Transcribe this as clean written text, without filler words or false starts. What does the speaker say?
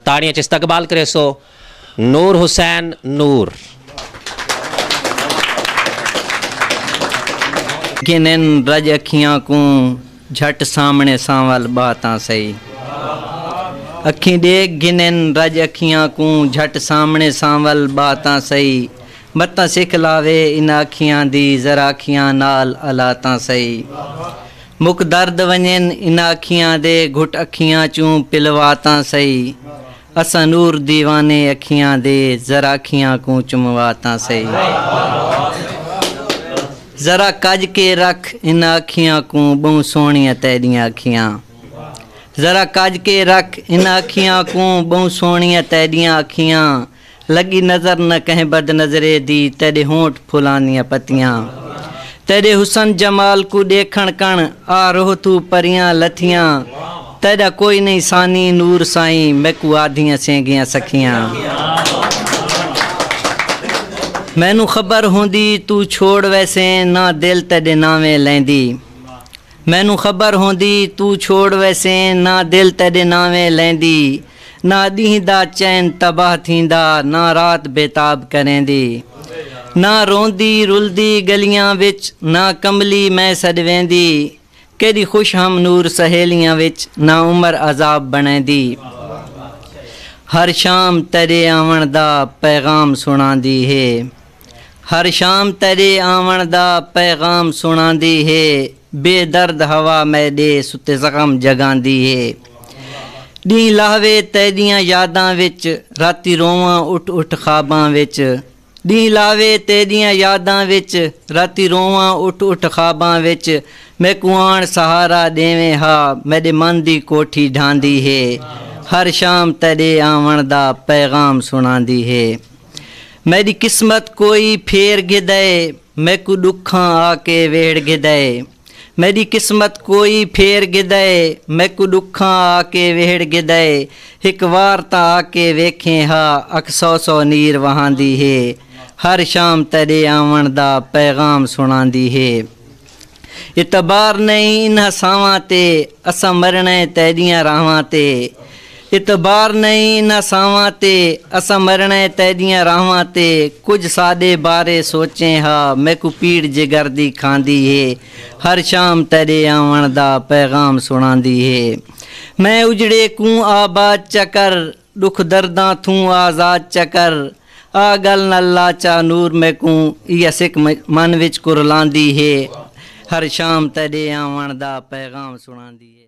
ताड़ियां च इस्तकबाल करे सो नूर हुसैन नूर। गिनन रज अखियां को झट सामने सांवल बातां सही। अखी देख गिनन रज अखियां को झट सामने सांवल बातां सही। मत्ता सिख लावे इन अखियां दी जरा अखियां नाल अलातां सही। मुक दर्द वञन इन अखियां दे घुट अखियां चूं पिलवातां सही। असा नूर दीवाने अखियां दे जरा अखियां को चुमवातां सही। जरा कज के रख इन अखियां को बहु सोहणियां तेरियां अखियां। जरा कज के रख इन अखियां को बहु सोहणियां तेरियां अखियां। लगी नज़र न कहीं बद नजरे दी तेरे होंठ फुलानियां पतियां। तेरे हुसन जमाल को देखण कण आ रोह तू परियां लथियां। तेरा कोई नहीं सानी नूर साईं मैकू आधियां सेंगियां सखियां। मैनू खबर होंदी तू छोड़ वैसे ना दिल तेरे नावे लैंदी। मैनू खबर होंदी तू छोड़ वैसे ना दिल तेरे नावे लैंदी। ना ॾींहं दा चैन तबाह थींदा ना रात बेताब करेंदी। ना रोंदी रुलदी गलियां विच ना कमली मैं सॾ वेंदी। केॾी खुश हम नूर सहेलियां विच ना उमर अजाब बणेंदी। हर शाम तेरे आवन दा पैगाम सुणांदी है। हर शाम तेरे आवन दा पैगाम सुणांदी है। बेदर्द हवा मैडे सुते ज़ख़म जगांदी है। डी लावे तेरियां यादां विच राती रोवां उठ उठ ख्वाबां विच। डी लावे तेरियां यादां विच राती रोवां उठ उठ ख्वाबां विच। मैं कुआण सहारा देवे हा मेरे मन दी कोठी ढांदी है। हर शाम तेरे आवन दा पैगाम सुणांदी है। मेरी किस्मत कोई फेर गिदे मैं को दुखां आके वेड़ गिदे। मेरी किस्मत कोई फेर गिदे मैं को दुखां आके वेड़ गिदे। हिक वार ता आके वेखे हा अख सौ सौ नीर वहांदी है। हर शाम तेरे आवन दा पैगाम सुणांदी है। इतबार नहीं इन हसावां ते असां मरने तेरियां राहां ते। इतबार नहीं इन हसावां ते असां मरने तेरियां राहां ते। कुछ सादे बारे सोचे हा मैं को पीड़ जिगर दी खांदी है। हर शाम तेरे आवन दा पैगाम सुणांदी है। मैं उजड़े कूं आबाद चकर दुख दर्दां थूं आज़ाद चकर। आ गल न लाचा नूर मैं कूं इया सिक मन विच कुरलांदी है। हर शाम तेरे आवन दा पैगाम सुणांदी है।